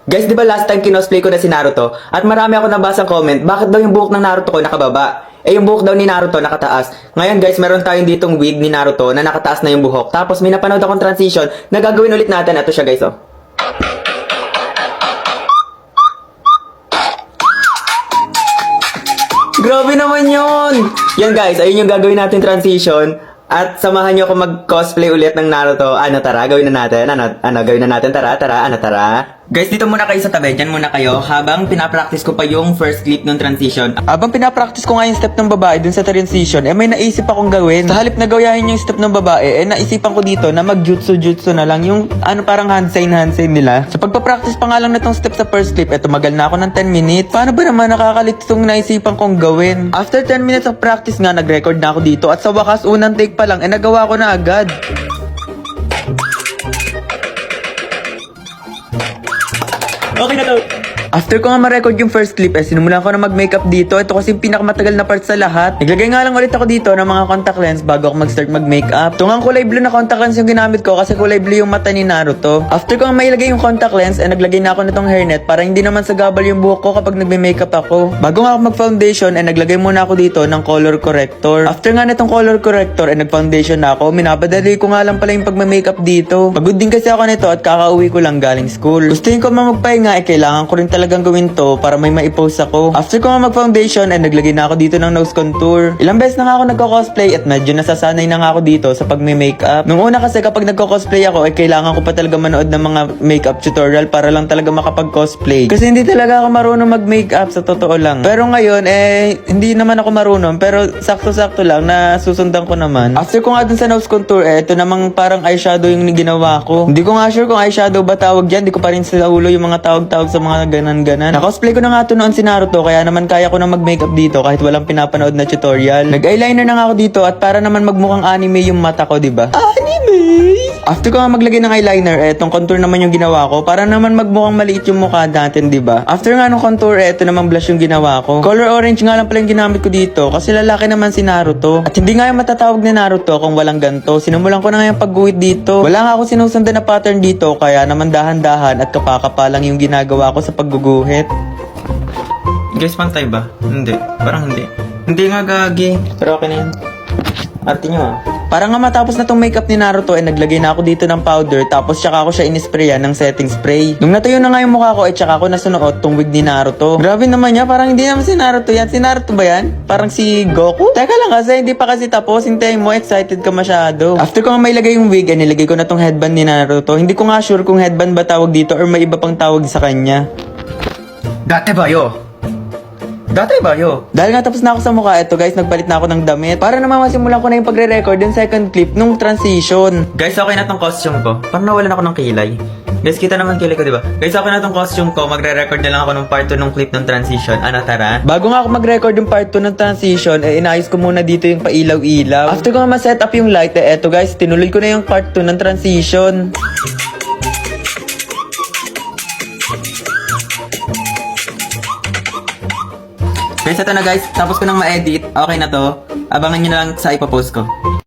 Guys, di ba last time kinosplay ko na si Naruto? At marami ako nabasang comment, bakit daw yung buhok ng Naruto ko nakababa? Eh yung buhok daw ni Naruto nakataas. Ngayon guys, meron tayong ditong wig ni Naruto na nakataas na yung buhok. Tapos may napanood akong transition na gagawin ulit natin. Ito siya guys, oh. Grabe naman yun! Yan guys, ayun yung gagawin natin transition. At samahan nyo ako mag-cosplay ulit ng Naruto. Ano, tara, gawin na natin. Ano, gawin na natin. Tara, tara. Guys, dito muna kayo sa tabi. Diyan muna kayo habang pinapractice ko pa yung first clip ng transition. Habang pinapractice ko nga yung step ng babae dun sa transition, may naisip akong gawin. Sa halip na gawain yung step ng babae, naisipan ko dito na mag-jutsu-jutsu na lang. Yung parang hand-sign nila. Sa pagpapractice pa nga lang na tong step sa first clip, tumagal na ako ng 10 minutes. Paano ba naman nakakalito itong naisipan kong gawin? After 10 minutes of practice nga, nag-record na ako dito. At sa wakas, unang take pa lang, nagawa ko na agad. Okay na to. After ko nga ma-record yung first clip, sinimulan ko na mag-makeup dito. Ito kasi yung pinakamatagal na part sa lahat. Naglagay nga lang ulit ako dito ng mga contact lens bago ako mag-start mag-makeup. Ito nga kulay blue na contact lens yung ginamit ko kasi kulay blue yung mata ni Naruto. After ko nga mailagay yung contact lens, naglagay na ako nitong hairnet para hindi naman sagabal yung buhok ko kapag nagme-makeup ako. Bago nga ako mag-foundation, naglagay muna ako dito ng color corrector. After nga nitong color corrector, nag-foundation na ako. Minapadali ko nga lang pala yung pag-makeup dito. Pagod din kasi ako nito at kakauwi ko lang galing school. Gustuhin ko magpahinga, kailangan ko rin talagang gawin to para may maipost ako. After ko nga mag-foundation, naglagay na ako dito ng nose contour. Ilang beses na nga ako nagko-cosplay at medyo nasasanay na nga ako dito sa pag-makeup. Nung una kasi kapag nagko-cosplay ako, kailangan ko pa talaga manood ng mga makeup tutorial para lang talaga makapag-cosplay. Kasi hindi talaga ako marunong mag-makeup sa totoo lang. Pero ngayon, hindi naman ako marunong pero sakto-sakto lang na susundan ko naman. After ko nga dun sa nose contour, ito namang parang eyeshadow yung ginawa ko. Hindi ko nga sure kung eyeshadow ba tawag dyan. Hindi ko pa rin sa ulo yung mga tawag-tawag sa mga ganan. Na-cosplay ko na nga to noon si Naruto kaya naman kaya ko na mag-makeup dito kahit walang pinapanood na tutorial. Nag-eyeliner na nga ako dito at para naman magmukhang anime yung mata ko, diba? Anime! After ko nga maglagay ng eyeliner, etong contour naman yung ginawa ko para naman magmukhang maliit yung mukha natin, diba? After nga ng contour, eto naman blush yung ginawa ko. Color orange nga lang pala yung ginamit ko dito kasi lalaki naman si Naruto. At hindi nga yung matatawag ni Naruto kung walang ganto. Sinumulan ko na nga yung pagguhit dito. Wala nga ako sinusundan na pattern dito kaya naman dahan-dahan at kapakapa lang yung ginagawa ko sa pagguguhit. Guys, pantay ba? Hindi. Parang hindi. Hindi nga gagi. Pero okay na yun. Arte nyo ah. Para nga matapos na tong makeup ni Naruto, naglagay na ako dito ng powder tapos tsaka ako siya inisprayan ng setting spray. Nung natuyo na nga yung mukha ko, tsaka ako nasunuot tong wig ni Naruto. Grabe naman niya, parang hindi naman si Naruto yan. Si Naruto ba yan? Parang si Goku? Teka lang kasi, hindi pa kasi tapos. Hintayin mo, excited ka masyado. After ko nga mailagay yung wig, nilagay ko na tong headband ni Naruto. Hindi ko nga sure kung headband ba tawag dito or may iba pang tawag sa kanya. Dati ba yo? Dahil nga tapos na ako sa mukha, eto guys, nagpalit na ako ng damit. Para naman masimulan ko na yung pagre-record yung second clip nung transition. Guys, okay na tong costume ko. Parang nawalan ako ng kilay. Guys, kita naman kilay ko, diba? Guys, okay na tong costume ko. Magre-record na lang ako ng part 2 ng clip ng transition. Ano, tara? Bago nga ako mag-record yung part 2 ng transition, inayos ko muna dito yung pailaw-ilaw. After ko nga ma-set up yung light, eto guys, tinuloy ko na yung part 2 ng transition. Guys, ito na guys. Tapos ko nang ma-edit. Okay na to. Abangan nyo na lang sa ipopost ko.